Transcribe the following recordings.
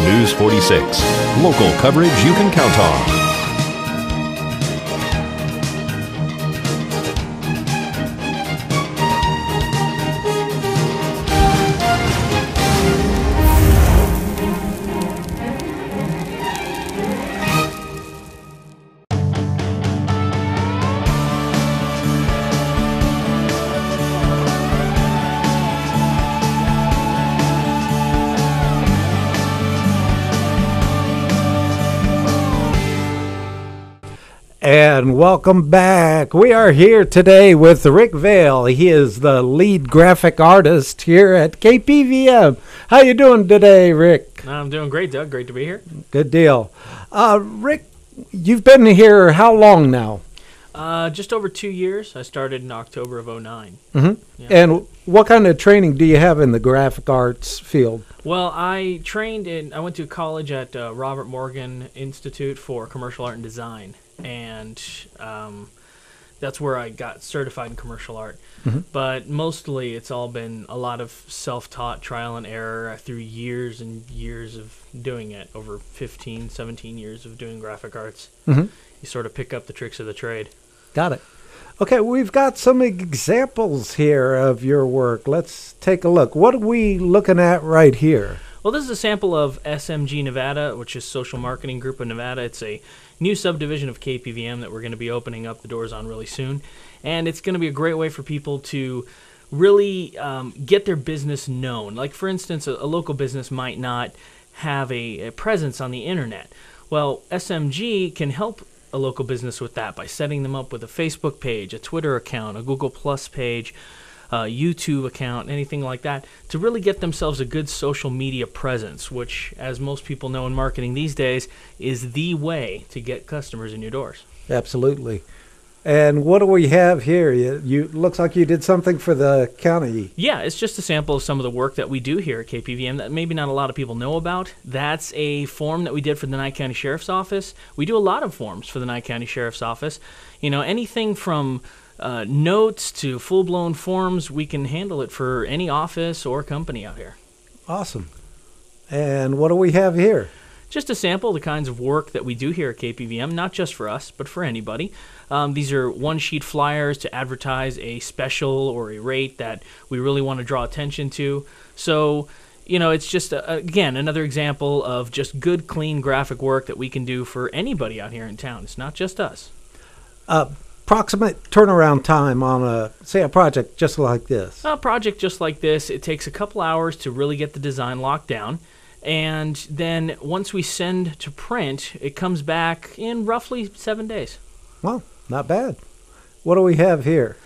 News 46. Local coverage you can count on. And welcome back. We are here today with Rick Vale. He is the lead graphic artist here at KPVM. How you doing today, Rick? I'm doing great, Doug. Great to be here. Good deal. Rick, you've been here how long now? Just over 2 years. I started in October of 2009. Mm-hmm. Yeah. And what kind of training do you have in the graphic arts field? Well, I went to college at Robert Morgan Institute for Commercial Art and Design. And that's where I got certified in commercial art. Mm-hmm. But mostly it's all been a lot of self-taught trial and error through years and years of doing it, over 15, 17 years of doing graphic arts. Mm-hmm. You sort of pick up the tricks of the trade. Got it. Okay, we've got some examples here of your work. Let's take a look. What are we looking at right here? Well, this is a sample of SMG Nevada, which is Social Marketing Group of Nevada. It's a new subdivision of KPVM that we're going to be opening up the doors on really soon. And it's going to be a great way for people to really get their business known. Like, for instance, a local business might not have a presence on the internet. Well, SMG can help a local business with that by setting them up with a Facebook page, a Twitter account, a Google Plus page, YouTube account, anything like that, to really get themselves a good social media presence, which, as most people know in marketing these days, is the way to get customers in your doors. Absolutely. And what do we have here? You looks like you did something for the county. Yeah, it's just a sample of some of the work that we do here at KPVM that maybe not a lot of people know about. That's a form that we did for the Nye County Sheriff's Office. We do a lot of forms for the Nye County Sheriff's Office. You know, anything from notes to full-blown forms, we can handle it for any office or company out here. Awesome. And what do we have here? Just a sample of the kinds of work that we do here at KPVM, not just for us, but for anybody. These are one-sheet flyers to advertise a special or a rate that we really want to draw attention to. So, you know, it's just, again, another example of just good, clean graphic work that we can do for anybody out here in town. It's not just us. Approximate turnaround time on a project just like this? A project just like this, it takes a couple hours to really get the design locked down. And then once we send to print, it comes back in roughly 7 days. Well, not bad. What do we have here?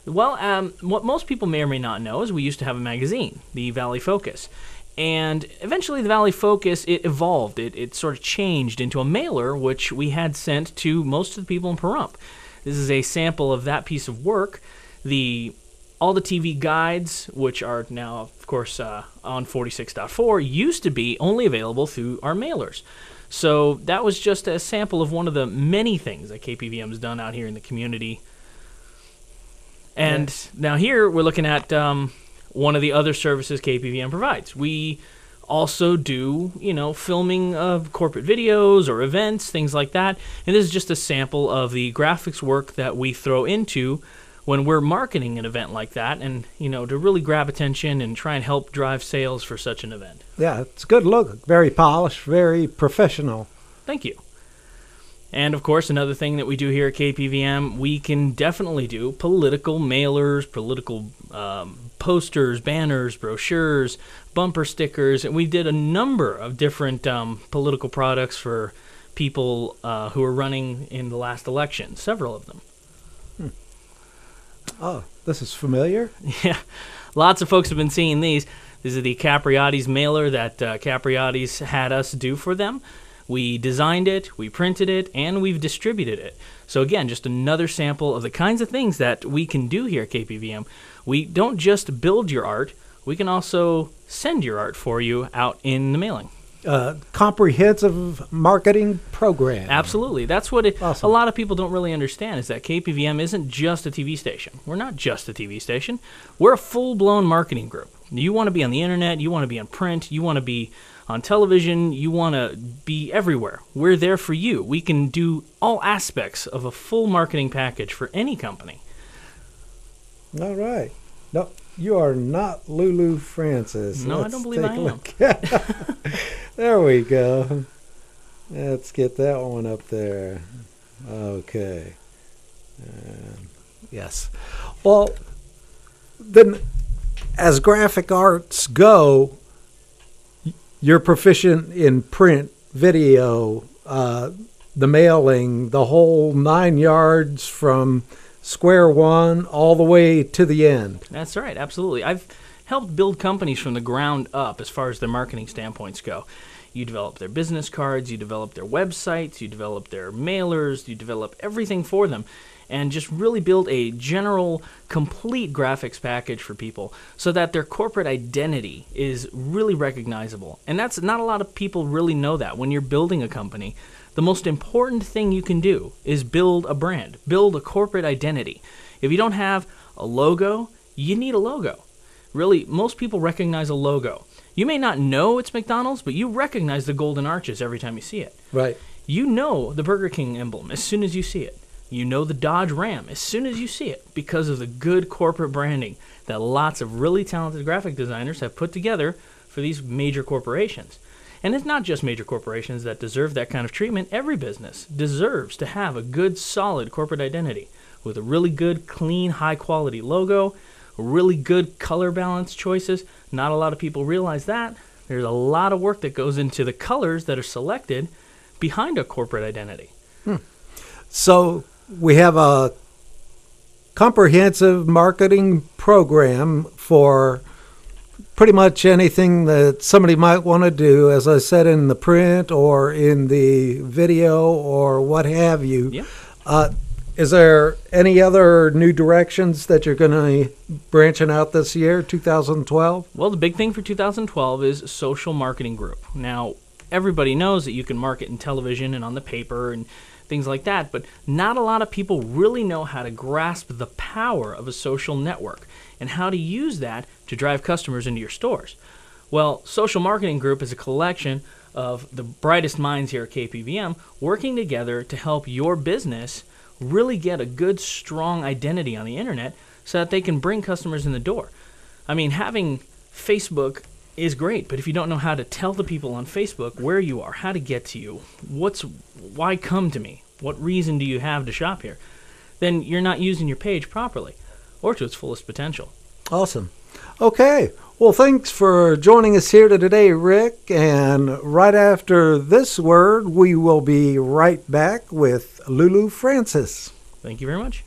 Well, what most people may or may not know is we used to have a magazine, the Valley Focus. And eventually the Valley Focus, it evolved. It sort of changed into a mailer, which we had sent to most of the people in Pahrump. This is a sample of that piece of work. All the TV guides, which are now, of course, on 46.4, used to be only available through our mailers. So that was just a sample of one of the many things that KPVM has done out here in the community. And now here we're looking at one of the other services KPVM provides. We also do, you know, filming of corporate videos or events, things like that. And this is just a sample of the graphics work that we throw into when we're marketing an event like that, and, you know, to really grab attention and try and help drive sales for such an event. Yeah, it's a good look. Very polished, very professional. Thank you. And, of course, another thing that we do here at KPVM, we can definitely do political mailers, political posters, banners, brochures, bumper stickers, and we did a number of different political products for people who were running in the last election, several of them. Oh, this is familiar. Yeah, lots of folks have been seeing these. This is the Capriati's mailer that Capriati's had us do for them. We designed it, we printed it, and we've distributed it. So again, just another sample of the kinds of things that we can do here at KPVM. We don't just build your art, we can also send your art for you out in the mailing. Comprehensive marketing program. Absolutely. That's what Awesome. A lot of people don't really understand, is that KPVM isn't just a TV station. We're not just a TV station. We're a full-blown marketing group. You want to be on the internet, you want to be on print, you want to be On television, you want to be everywhere. We're there for you. We can do all aspects of a full marketing package for any company. All right. No, you are not Lulu Francis. No, I don't believe I am. There we go. Let's get that one up there. Okay. Yes. Well, then, as graphic arts go, you're proficient in print, video, the mailing, the whole 9 yards from square one all the way to the end. That's right, absolutely. I've helped build companies from the ground up as far as their marketing standpoints go. You develop their business cards, you develop their websites, you develop their mailers, you develop everything for them, and just really build a general, complete graphics package for people so that their corporate identity is really recognizable. And that's not a lot of people really know that. When you're building a company, the most important thing you can do is build a brand, build a corporate identity. If you don't have a logo, you need a logo. Really, most people recognize a logo. You may not know it's McDonald's, but you recognize the golden arches every time you see it. Right. You know the Burger King emblem as soon as you see it. You know the Dodge Ram as soon as you see it because of the good corporate branding that lots of really talented graphic designers have put together for these major corporations. And it's not just major corporations that deserve that kind of treatment. Every business deserves to have a good, solid corporate identity with a really good, clean, high-quality logo, really good color balance choices. Not a lot of people realize that. There's a lot of work that goes into the colors that are selected behind a corporate identity. So we have a comprehensive marketing program for pretty much anything that somebody might want to do, as I said, in the print or in the video or what have you. Yeah. Is there any other new directions that you're going to be branching out this year, 2012? Well, the big thing for 2012 is social marketing group. Now, everybody knows that you can market in television and on the paper and things like that, but not a lot of people really know how to grasp the power of a social network and how to use that to drive customers into your stores. Well, Social Marketing Group is a collection of the brightest minds here at KPVM working together to help your business really get a good, strong identity on the internet so that they can bring customers in the door. I mean, having Facebook is great, but if you don't know how to tell the people on Facebook where you are, how to get to you, why come to me, what reason do you have to shop here, then you're not using your page properly or to its fullest potential. Awesome. Okay. Well, thanks for joining us here today, Rick. And right after this word, we will be right back with Lulu Francis. Thank you very much.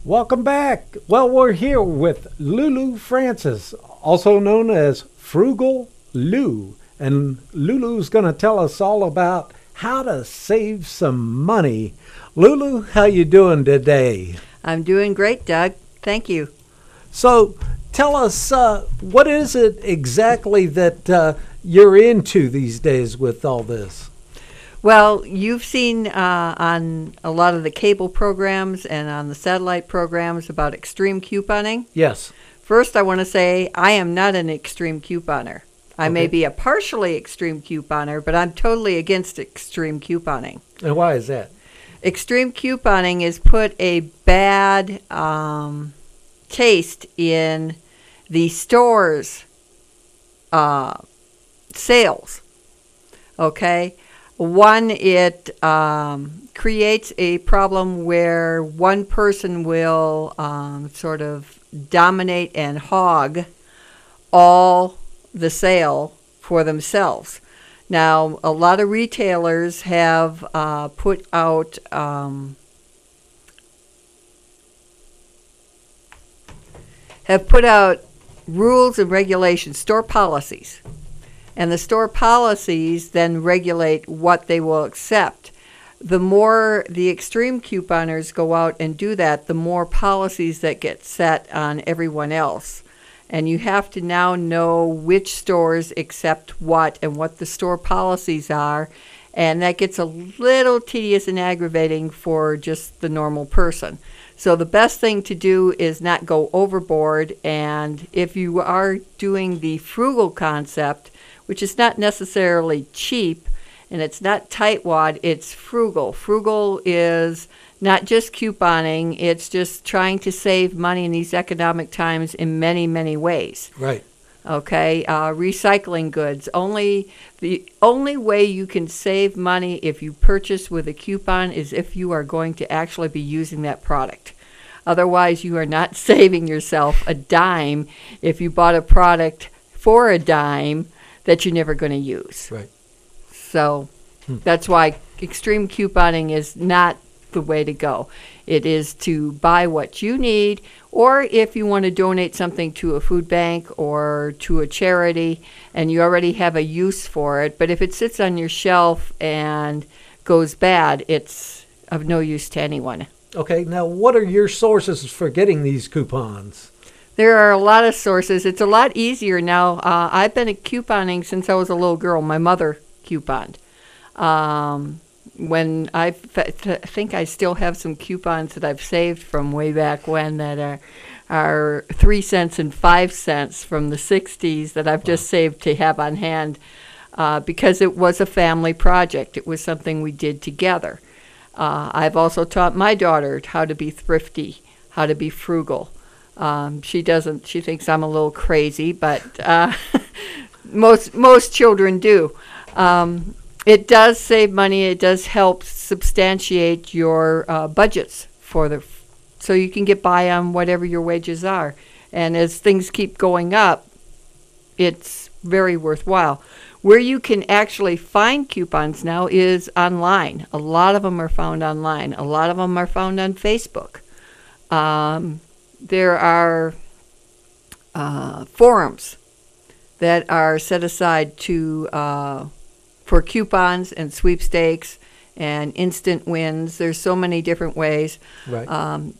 Welcome back. Well, we're here with Lulu Francis, also known as Frugal Lou. And Lulu's going to tell us all about how to save some money. Lulu, how you doing today? I'm doing great, Doug. Thank you. So tell us, what is it exactly that you're into these days with all this? Well, you've seen on a lot of the cable programs and on the satellite programs about extreme couponing. Yes. First, I want to say I am not an extreme couponer. I may be a partially extreme couponer, but I'm totally against extreme couponing. And why is that? Extreme couponing is put a bad taste in the store's sales. Okay? One, it creates a problem where one person will sort of dominate and hog all the sale for themselves. Now, a lot of retailers have put out rules and regulations, store policies. And the store policies then regulate what they will accept. The more the extreme couponers go out and do that, the more policies that get set on everyone else. And you have to now know which stores accept what and what the store policies are. And that gets a little tedious and aggravating for just the normal person. So the best thing to do is not go overboard. And if you are doing the frugal concept, which is not necessarily cheap, and it's not tightwad, it's frugal. Frugal is not just couponing, it's just trying to save money in these economic times in many, many ways. Right. Okay, recycling goods. The only way you can save money if you purchase with a coupon is if you are going to actually be using that product. Otherwise, you are not saving yourself a dime if you bought a product for a dime that you're never going to use. Right. So that's why extreme couponing is not the way to go. It is to buy what you need, or if you want to donate something to a food bank or to a charity and you already have a use for it. But if it sits on your shelf and goes bad, it's of no use to anyone. Okay, now what are your sources for getting these coupons? There are a lot of sources. It's a lot easier now. I've been couponing since I was a little girl. My mother couponed. When I think I still have some coupons that I've saved from way back when that are 3 cents and 5 cents from the 60s that I've just saved to have on hand because it was a family project. It was something we did together. I've also taught my daughter how to be thrifty, how to be frugal. She doesn't. She thinks I'm a little crazy, but most children do. It does save money. It does help substantiate your budgets so you can get by on whatever your wages are. And as things keep going up, it's very worthwhile. Where you can actually find coupons now is online. A lot of them are found online. A lot of them are found on Facebook. There are forums that are set aside for coupons and sweepstakes and instant wins. There's so many different ways. Right.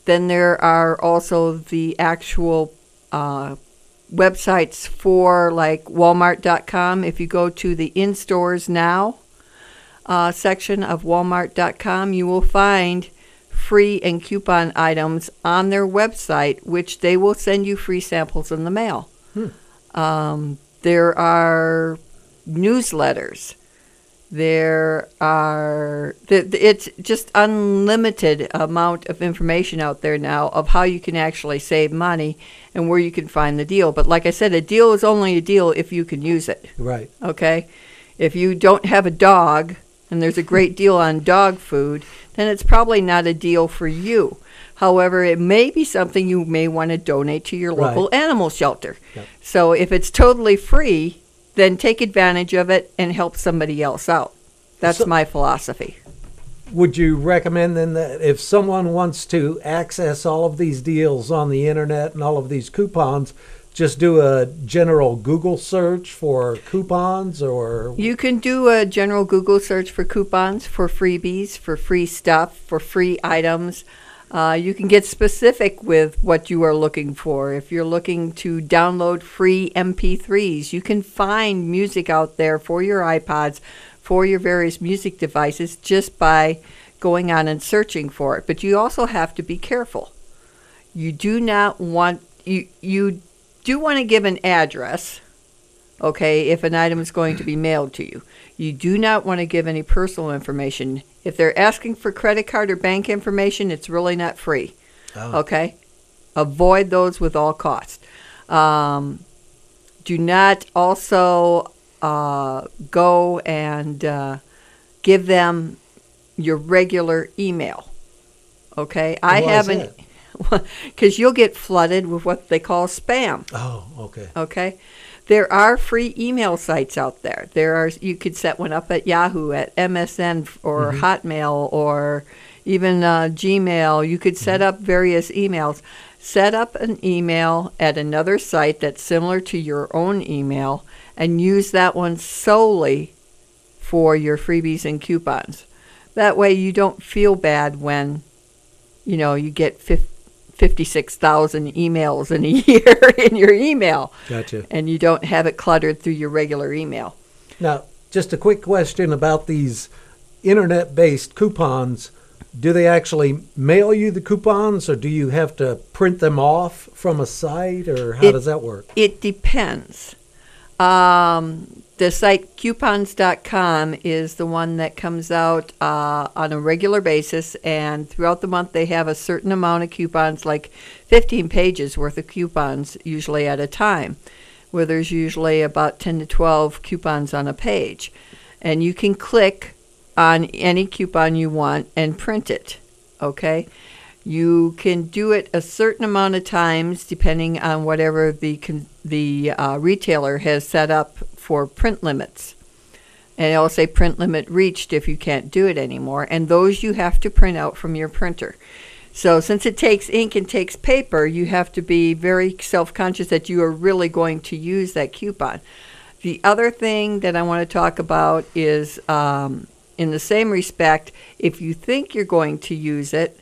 Then there are also the actual websites for like Walmart.com. If you go to the In Stores Now section of Walmart.com, you will find free and coupon items on their website, which they will send you free samples in the mail. There are newsletters. It's just unlimited amount of information out there now of how you can actually save money and where you can find the deal. But like I said, a deal is only a deal if you can use it. Right. Okay? If you don't have a dog and there's a great deal on dog food, then it's probably not a deal for you. However, it may be something you may want to donate to your local animal shelter. Yep. So if it's totally free, then take advantage of it and help somebody else out. That's my philosophy. Would you recommend then that if someone wants to access all of these deals on the internet and all of these coupons, just do a general Google search for coupons? Or you can do a general Google search for coupons, for freebies, for free stuff, for free items. You can get specific with what you are looking for. If you're looking to download free MP3s, you can find music out there for your iPods, for your various music devices, just by going on and searching for it. But you also have to be careful. You do not want, you do want to give an address, okay, if an item is going to be mailed to you. You do not want to give any personal information. If they're asking for credit card or bank information, it's really not free. Oh. Okay? Avoid those with all costs. Do not also go and give them your regular email. Okay? I haven't, because you'll get flooded with what they call spam. Oh, okay. Okay? There are free email sites out there. You could set one up at Yahoo, at MSN, or Hotmail, or even Gmail. You could set up various emails. Set up an email at another site that's similar to your own email and use that one solely for your freebies and coupons. That way you don't feel bad when, you get 56,000 emails in a year in your email. Gotcha. And you don't have it cluttered through your regular email. Now, just a quick question about these internet-based coupons. Do they actually mail you the coupons, or do you have to print them off from a site, or how does that work? It depends. The site coupons.com is the one that comes out on a regular basis, and throughout the month they have a certain amount of coupons, like 15 pages worth of coupons usually at a time, where there's usually about 10 to 12 coupons on a page. And you can click on any coupon you want and print it, okay? You can do it a certain amount of times depending on whatever the retailer has set up for print limits. And it'll say print limit reached if you can't do it anymore. And those you have to print out from your printer. So since it takes ink and takes paper, you have to be very self-conscious that you are really going to use that coupon. The other thing that I want to talk about is, in the same respect, if you think you're going to use it,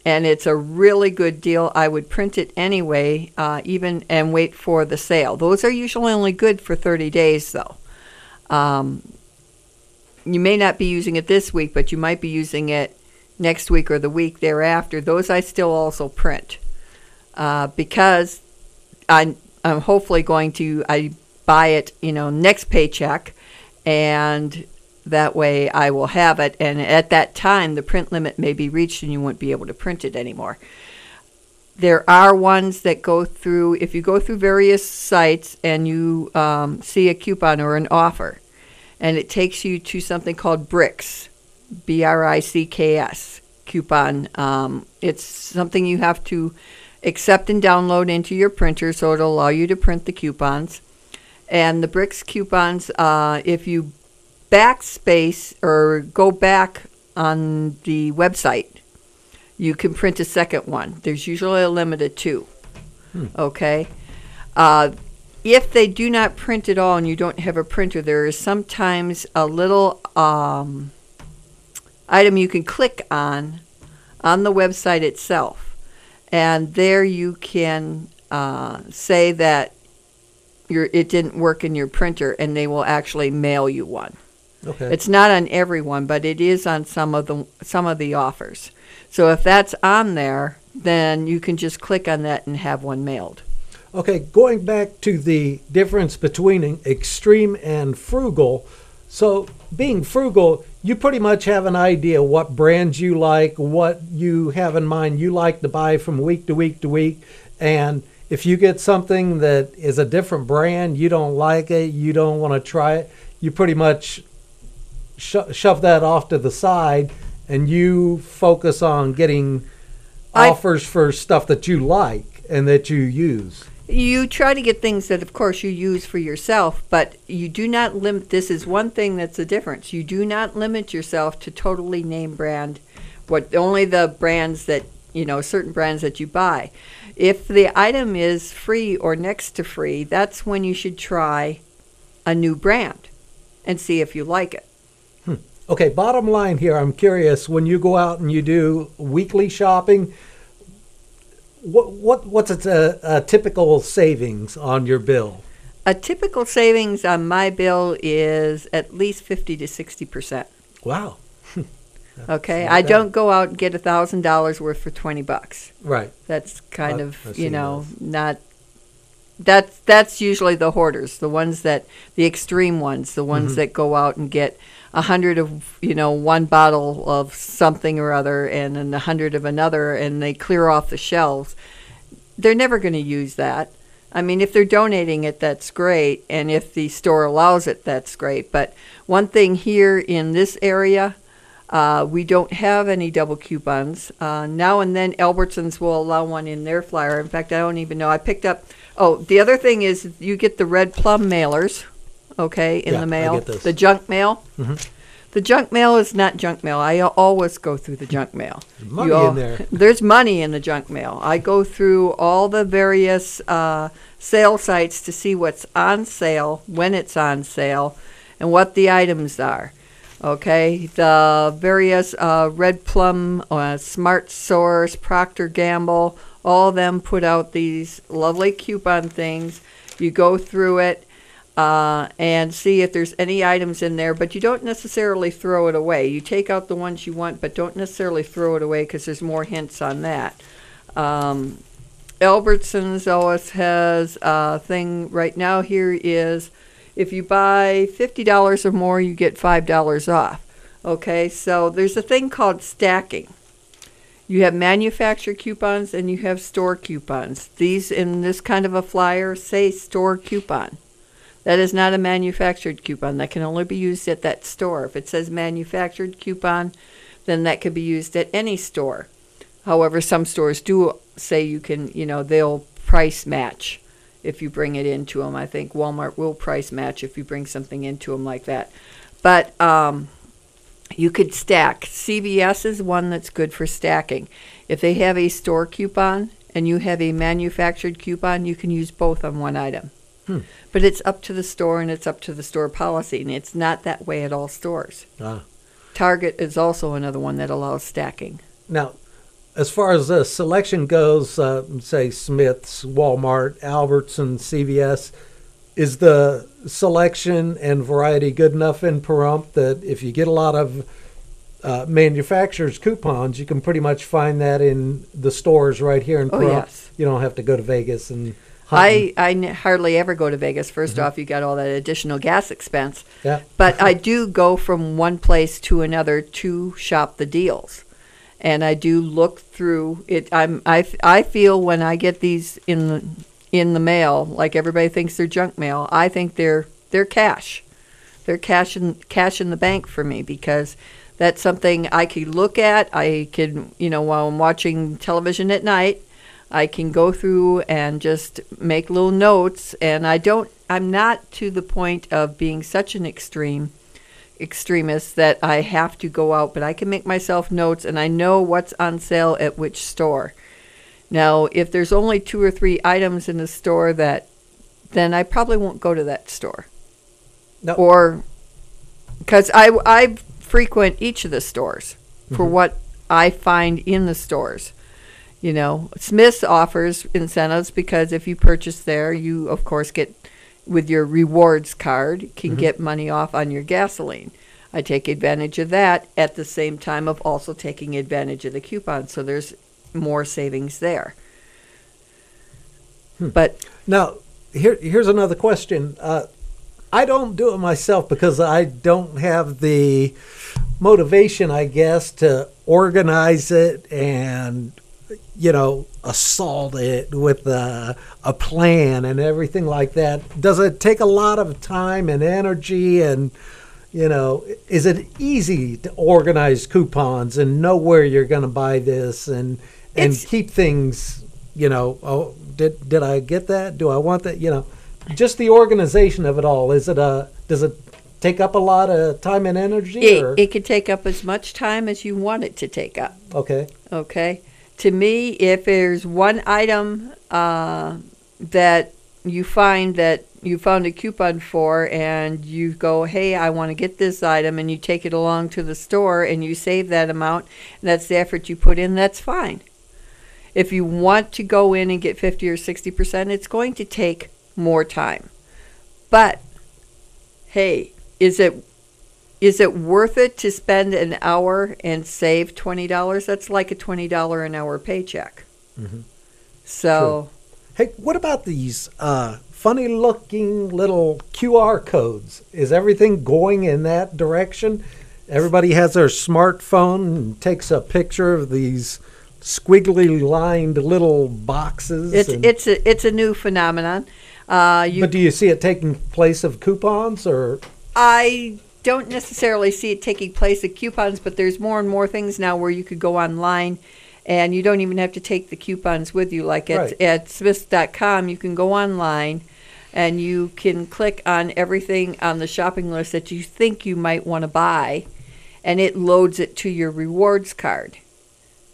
and it's a really good deal, I would print it anyway, even and wait for the sale. Those are usually only good for 30 days, though. You may not be using it this week, but you might be using it next week or the week thereafter. Those I still also print because I'm hopefully going to I buy it, next paycheck, and that way I will have it, and at that time the print limit may be reached and you won't be able to print it anymore. There are ones that go through, if you go through various sites and you see a coupon or an offer, and it takes you to something called BRICS, BRICKS coupon. It's something you have to accept and download into your printer, so it'll allow you to print the coupons. And the BRICS coupons, if you backspace or go back on the website, you can print a second one. There's usually a limit of 2. Okay? If they do not print at all and you don't have a printer, there is sometimes a little item you can click on the website itself. And there you can say that it didn't work in your printer, and they will actually mail you one. Okay. It's not on every one, but it is on some of the offers. So if that's on there, then you can just click on that and have one mailed. Okay, going back to the difference between extreme and frugal. So being frugal, you pretty much have an idea what brands you like, what you have in mind you like to buy from week to week to week. And if you get something that is a different brand, you don't like it, you don't want to try it, you pretty much shove that off to the side, and you focus on getting offers for stuff that you like and that you use. You try to get things that, of course, you use for yourself, but you do not limit. This is one thing that's the difference. You do not limit yourself to totally name brand, only the brands that, certain brands that you buy. If the item is free or next to free, that's when you should try a new brand and see if you like it. Okay, bottom line here, I'm curious, when you go out and you do weekly shopping, what's a typical savings on your bill? A typical savings on my bill is at least 50 to 60%. Wow. Okay, I don't go out and get $1,000 worth for $20. Right. That's kind of, not. That's usually the hoarders, the ones the extreme ones, the ones that go out and get 100 of, one bottle of something or other, and then 100 of another, and they clear off the shelves. They're never going to use that. I mean, if they're donating it, that's great, and if the store allows it, that's great. But one thing here in this area, we don't have any double coupons. Now and then, Albertsons will allow one in their flyer. In fact, I don't even know. I picked up. Oh, the other thing is you get the red plum mailers, in the mail. I get those. The junk mail. Mm-hmm. The junk mail is not junk mail. I always go through the junk mail. There's money in there. There's money in the junk mail. I go through all the various sale sites to see what's on sale, when it's on sale, and what the items are. Okay, the various Red Plum, Smart Source, Procter & Gamble, All of them put out these lovely coupon things. You go through it and see if there's any items in there, but you don't necessarily throw it away. You take out the ones you want, but don't necessarily throw it away because there's more hints on that. Albertsons always has a thing right now here is if you buy $50 or more, you get $5 off. Okay, so there's a thing called stacking. You have manufacturer coupons and you have store coupons. These in this kind of a flyer say store coupon. That is not a manufactured coupon. That can only be used at that store. If it says manufactured coupon, then that could be used at any store. However, some stores do say you can, they'll price match if you bring it into them. I think Walmart will price match if you bring something into them like that. But you could stack. CVS is one that's good for stacking. If they have a store coupon and you have a manufactured coupon, you can use both on one item. But it's up to the store and it's up to the store policy, and it's not that way at all stores. Target is also another one that allows stacking. Now, as far as the selection goes, say Smith's, Walmart, Albertsons, CVS, is the selection and variety good enough in Pahrump that if you get a lot of manufacturers' coupons, you can pretty much find that in the stores right here in Pahrump? Yes. You don't have to go to Vegas and I hardly ever go to Vegas. First off, you got all that additional gas expense. Yeah. But I do go from one place to another to shop the deals. And I do look through it. I feel when I get these in the mail, like everybody thinks they're junk mail, I think they're cash. They're cash in the bank for me, because that's something I could look at. I can, while I'm watching television at night, I can go through and just make little notes. And I'm not to the point of being such an extremist that I have to go out, but I can make myself notes and I know what's on sale at which store. Now, if there's only 2 or 3 items in the store then I probably won't go to that store. No. Or, because I frequent each of the stores for what I find in the stores. Smith's offers incentives because if you purchase there, you, of course, get, with your rewards card, can get money off on your gasoline. I take advantage of that at the same time of also taking advantage of the coupon. So there's more savings there. But now, here's another question. I don't do it myself because I don't have the motivation, I guess, to organize it and assault it with a plan and everything like that. Does it take a lot of time and energy? And, is it easy to organize coupons and know where you're going to buy this and keep things, did I get that? Do I want that? Just the organization of it all. Does it take up a lot of time and energy? It could take up as much time as you want it to take up. Okay. To me, if there's one item that you find that you found a coupon for and you go, hey, I want to get this item, and you take it along to the store and you save that amount, and that's the effort you put in, that's fine. If you want to go in and get 50 or 60%, it's going to take more time. But, hey, is it worth it to spend an hour and save $20? That's like a $20 an hour paycheck. So, true. Hey, what about these funny-looking little QR codes? Is everything going in that direction? Everybody has their smartphone and takes a picture of these squiggly lined little boxes. It's a new phenomenon. But do you see it taking place of coupons, or? I don't necessarily see it taking place of coupons, but there's more and more things now where you could go online and you don't even have to take the coupons with you. Like at Smiths.com, you can go online and you can click on everything on the shopping list that you think you might want to buy, and it loads it to your rewards card.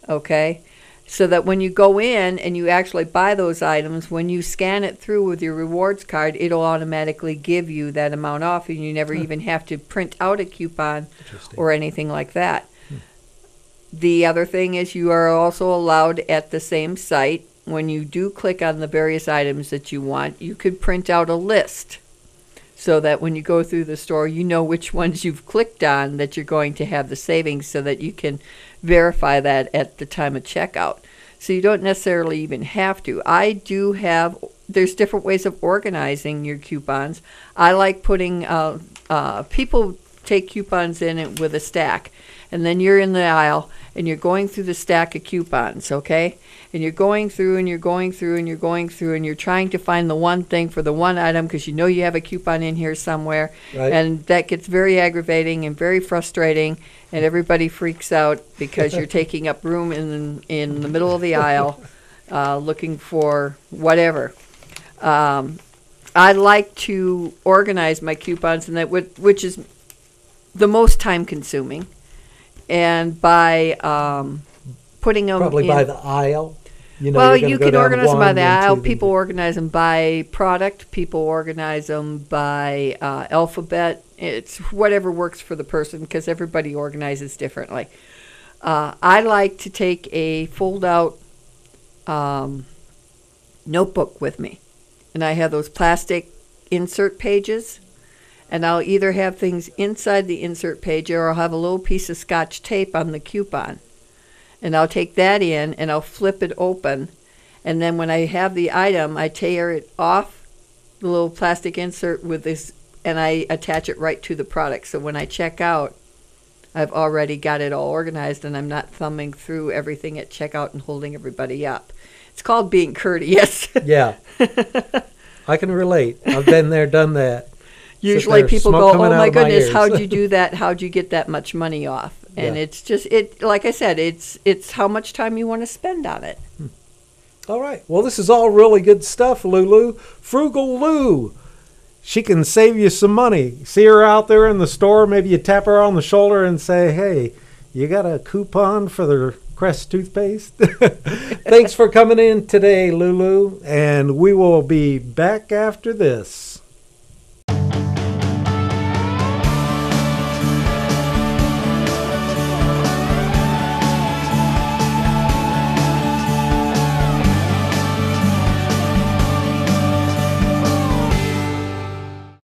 Okay? So that when you go in and you actually buy those items, when you scan it through with your rewards card, it'll automatically give you that amount off, and you never even have to print out a coupon or anything like that. The other thing is you are also allowed at the same site, when you do click on the various items that you want, you could print out a list so that when you go through the store, you know which ones you've clicked on that you're going to have the savings, so that you can verify that at the time of checkout. So you don't necessarily even have to. There's different ways of organizing your coupons. I like putting, people take coupons in it with a stack, and then you're in the aisle and you're going through the stack of coupons, okay? And you're going through and you're going through and you're going through and you're trying to find the one thing for the one item because you know you have a coupon in here somewhere. Right. And that gets very aggravating and very frustrating, and everybody freaks out because you're taking up room in the middle of the aisle looking for whatever. I like to organize my coupons, and that which is the most time consuming, and by putting them Probably in, by the aisle. You know, well, you're gonna you go can down organize them by one, the then aisle. two, People organize them by product. People organize them by alphabet. It's whatever works for the person, because everybody organizes differently. I like to take a fold-out notebook with me, and I have those plastic insert pages, and I'll either have things inside the insert page, or I'll have a little piece of Scotch tape on the coupon. And I'll take that in and I'll flip it open. And then when I have the item, I tear it off the little plastic insert with this, and I attach it right to the product. So when I check out, I've already got it all organized, and I'm not thumbing through everything at checkout and holding everybody up. It's called being courteous. Yeah. I can relate. I've been there, done that. Usually there, people smoke go, coming oh out my of my goodness, ears." how'd you do that? How'd you get that much money off? And Yeah. it's just, like I said, it's how much time you want to spend on it. All right. Well, this is all really good stuff, Lulu. Frugal Lou. She can save you some money. See her out there in the store. Maybe you tap her on the shoulder and say, hey, you got a coupon for the Crest toothpaste? Thanks for coming in today, Lulu. And we will be back after this.